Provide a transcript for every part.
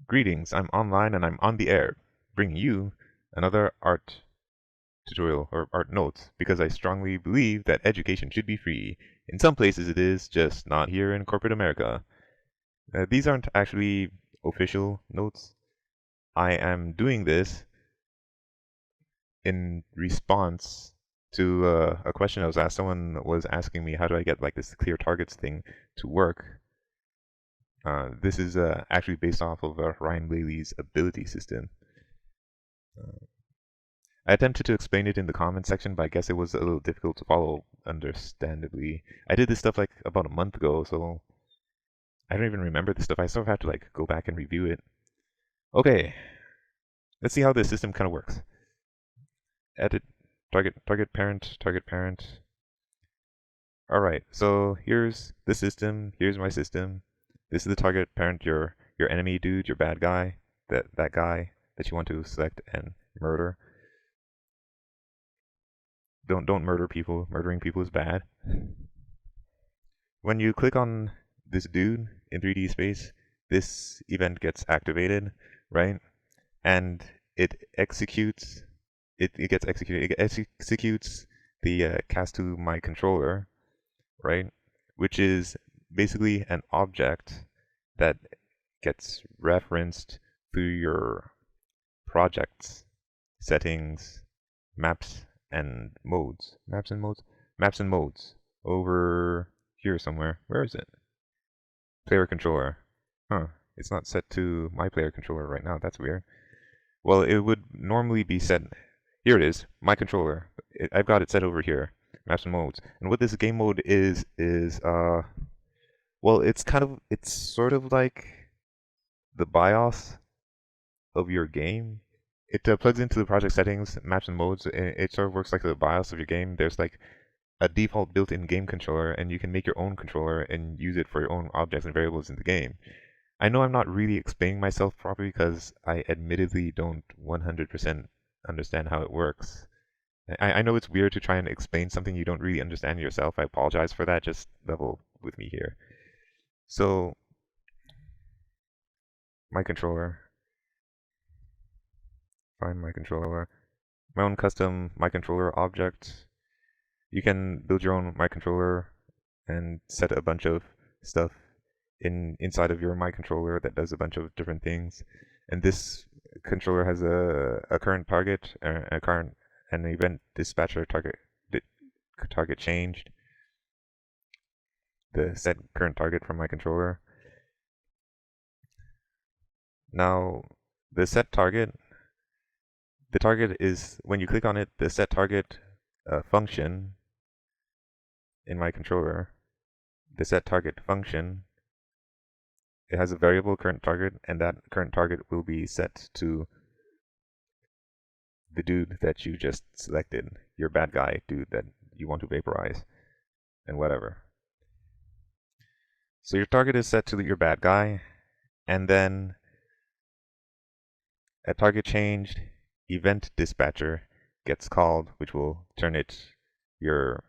Greetings, I'm online and I'm on the air, bringing you another art tutorial or art notes because I strongly believe that education should be free. In some places it is, just not here in corporate America. These aren't actually official notes. I am doing this in response to a question I was asked. Someone was asking me, how do I get like this clear targets thing to work? This is actually based off of Ryan Layleys Ability System. I attempted to explain it in the comment section, but I guess it was a little difficult to follow, understandably. I did this stuff like about a month ago, so I don't even remember this stuff. I sort of have to like go back and review it. Okay, let's see how this system kind of works. Edit, target parent. All right, so here's the system. Here's my system. This is the target parent, your enemy dude, your bad guy, that guy that you want to select and murder. Don't murder people. Murdering people is bad. When you click on this dude in 3D space, this event gets activated, right? And it executes. It gets executed. It executes the cast to my controller, right? Which is basically an object that gets referenced through your projects, settings, maps, and modes. Maps and modes? Maps and modes. Over here somewhere. Where is it? Player controller. Huh. It's not set to my player controller right now. That's weird. Well, it would normally be set. Here it is. My controller. I've got it set over here. Maps and modes. And what this game mode is well, it's sort of like the BIOS of your game. It plugs into the project settings, maps and modes. It sort of works like the BIOS of your game. There's like a default built-in game controller, and you can make your own controller and use it for your own objects and variables in the game. I know I'm not really explaining myself properly because I admittedly don't 100% understand how it works. I know it's weird to try and explain something you don't really understand yourself. I apologize for that. Just level with me here. So, my controller. Find my controller. My own custom my controller object. You can build your own my controller and set a bunch of stuff inside of your my controller that does a bunch of different things. And this controller has a current target, an event dispatcher target changed. The set current target from my controller. Now the set target. The target is when you click on it. The set target function in my controller. The set target function. It has a variable current target, and that current target will be set to the dude that you just selected, your bad guy dude that you want to vaporize, and whatever. So your target is set to your bad guy, and then a target changed event dispatcher gets called, which will turn your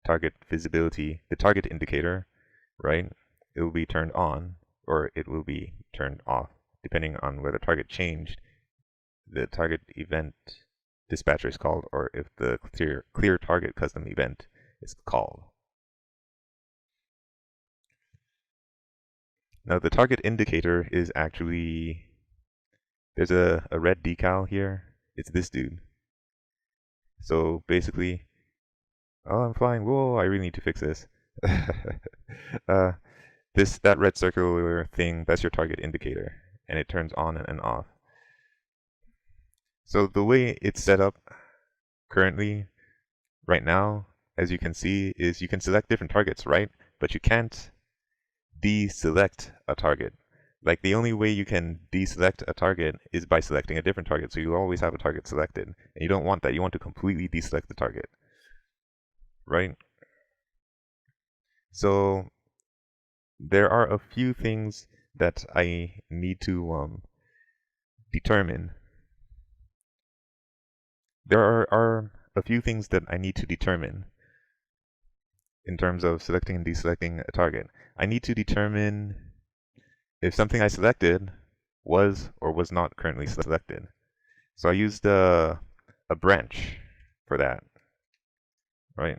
target visibility, the target indicator, right? It will be turned on, or it will be turned off, depending on whether target changed, the target event dispatcher is called, or if the clear target custom event is called. Now the target indicator is actually, there's a red decal here. It's this dude. So basically, oh, I'm flying. Whoa, I really need to fix this. That red circular thing, that's your target indicator, and it turns on and off. So the way it's set up currently, right now, as you can see, is you can select different targets, right? But you can't deselect a target. Like the only way you can deselect a target is by selecting a different target. So you always have a target selected, and you don't want that. You want to completely deselect the target, right? So there are a few things that I need to determine. There are a few things that I need to determine in terms of selecting and deselecting a target. I need to determine if something I selected was or was not currently selected. So I used a branch for that, right?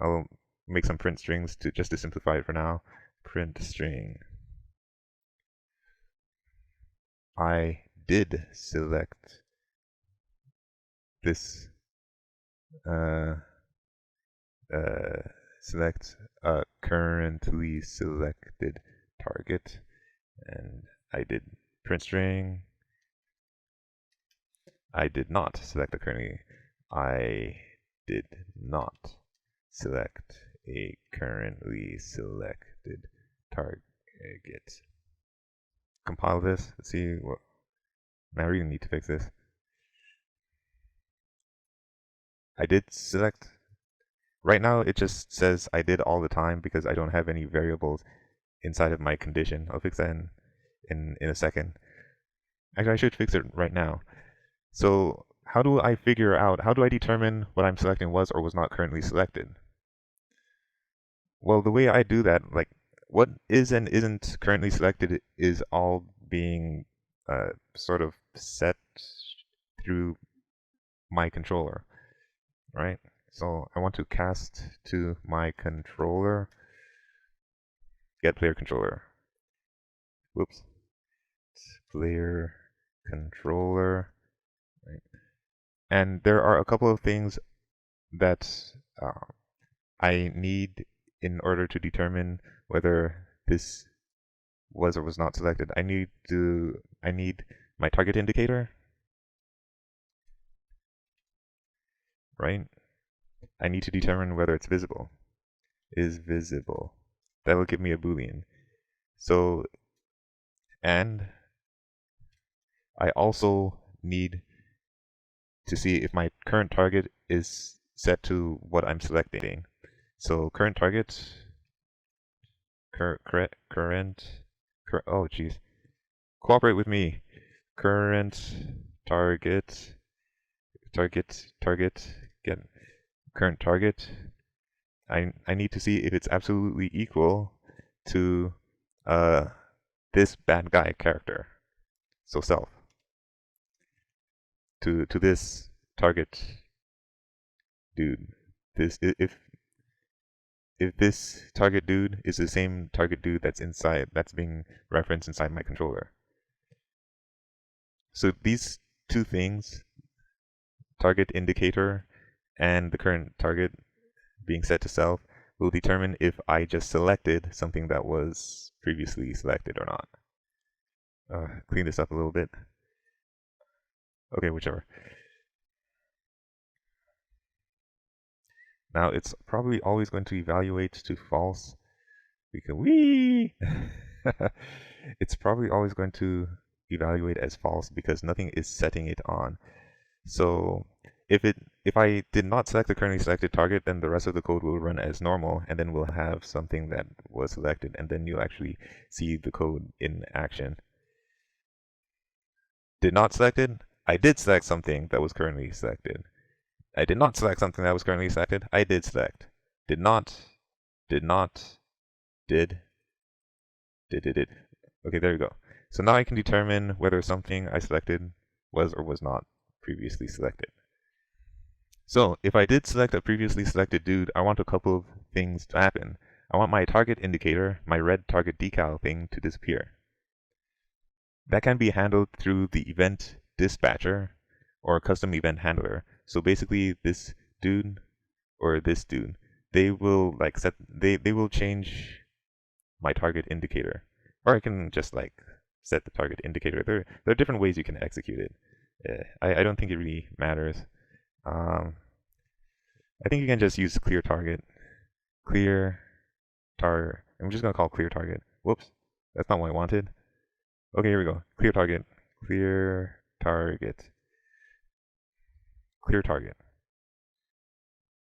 I'll make some print strings just to simplify it for now. Print string. I did select this select a currently selected target, and I did print string. I did not select a currently. I did not select a currently selected target. Compile this. Let's see what. I really need to fix this. I did select. Right now, it just says I did all the time because I don't have any variables inside of my condition. I'll fix that in a second. Actually, I should fix it right now. So how do I figure out, how do I determine what I'm selecting was or was not currently selected? Well, the way I do that, like what is and isn't currently selected is all being sort of set through my controller, right? So I want to cast to my controller, get player controller. Whoops. Player controller. Right. And there are a couple of things that I need in order to determine whether this was or was not selected. I need my target indicator, right? I need to determine whether it's visible. Is visible. That will give me a Boolean. So, and I also need to see if my current target is set to what I'm selecting. So current target, oh geez, cooperate with me. Current target, get current target. I need to see if it's absolutely equal to this bad guy character. So self. To this target dude. If this target dude is the same target dude that's being referenced inside my controller. So these two things, target indicator and the current target being set to self, will determine if I just selected something that was previously selected or not. Clean this up a little bit. Okay, whichever. Now it's probably always going to evaluate to false because it's probably always going to evaluate as false because nothing is setting it on. So if I did not select the currently selected target, then the rest of the code will run as normal, and then we'll have something that was selected, and then you'll actually see the code in action. Did not selected? I did select something that was currently selected. I did not select something that was currently selected. I did select. Did not. Did. Okay, there you go. So now I can determine whether something I selected was or was not previously selected. So if I did select a previously selected dude, I want a couple of things to happen. I want my target indicator, my red target decal thing, to disappear. That can be handled through the event dispatcher or custom event handler. So basically this dude or this dude, they will like they will change my target indicator. Or I can just like set the target indicator. There are different ways you can execute it. I don't think it really matters. I think you can just use clear target. Clear target. I'm just gonna call clear target. Whoops, that's not what I wanted. Okay, here we go. Clear target. Clear target. Clear target.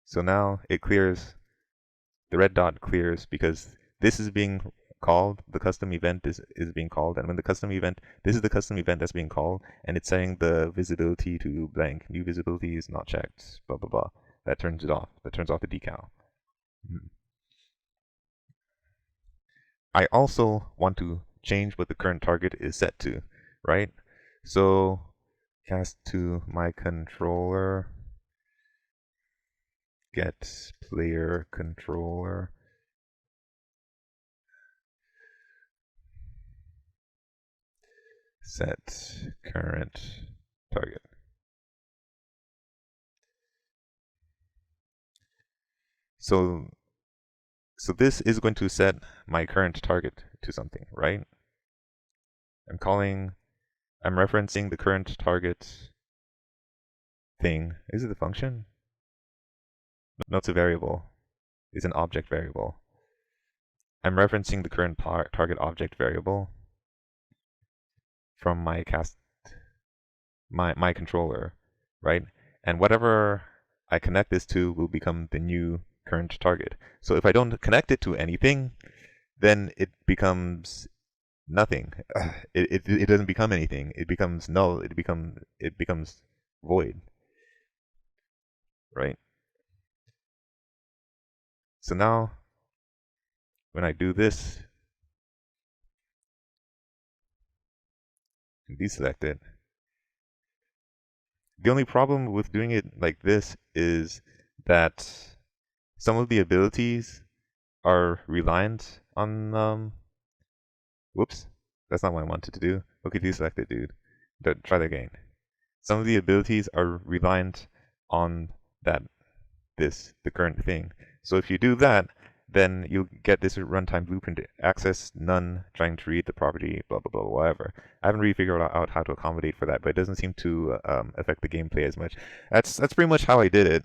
So now it clears. The red dot clears because this is being called. The custom event is being called, and when the custom event, this is the custom event that's being called, and it's setting the visibility to blank. New visibility is not checked. Blah blah blah. That turns it off. That turns off the decal. I also want to change what the current target is set to, right? So cast to my controller, get player controller, set current target. So this is going to set my current target to something, right? I'm referencing the current target thing. Is it a function? No, it's a variable. It's an object variable. I'm referencing the current target object variable from my my controller, right? And whatever I connect this to will become the new current target. So if I don't connect it to anything, then it becomes nothing. It doesn't become anything. It becomes null. It becomes void, right? So now when I do this and deselect it, the only problem with doing it like this is that some of the abilities are reliant on whoops, that's not what I wanted to do. Okay, deselect it, dude. Try that again. Some of the abilities are reliant on the current thing. So if you do that, then you'll get this runtime blueprint access none, trying to read the property, blah blah blah, whatever. I haven't really figured out how to accommodate for that, but it doesn't seem to affect the gameplay as much. That's pretty much how I did it.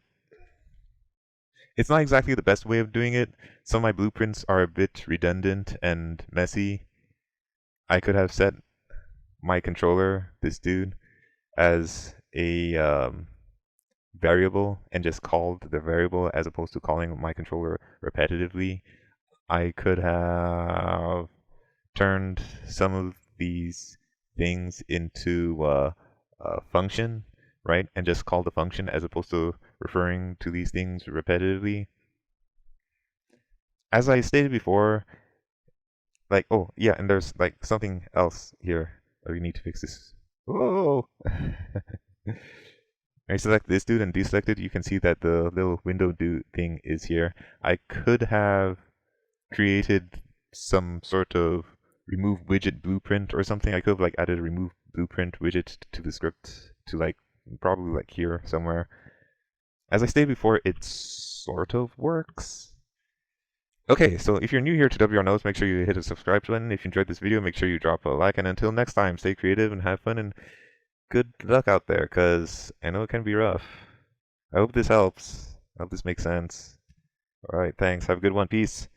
It's not exactly the best way of doing it. Some of my blueprints are a bit redundant and messy. I could have set my controller, this dude, as a variable and just called the variable as opposed to calling my controller repetitively. I could have turned some of these things into a function, right? And just called the function as opposed to referring to these things repetitively. As I stated before, like, oh, yeah, and there's like something else here. Oh, we need to fix this. Whoa! I select this dude and deselect it. You can see that the little window thing is here. I could have created some sort of remove widget blueprint or something. I could have like added a remove blueprint widget to the script to like probably like here somewhere. As I stated before, it sort of works. Okay, so if you're new here to WRNotes, make sure you hit the subscribe button. If you enjoyed this video, make sure you drop a like. And until next time, stay creative and have fun and good luck out there, because I know it can be rough. I hope this helps. I hope this makes sense. Alright, thanks. Have a good one. Peace.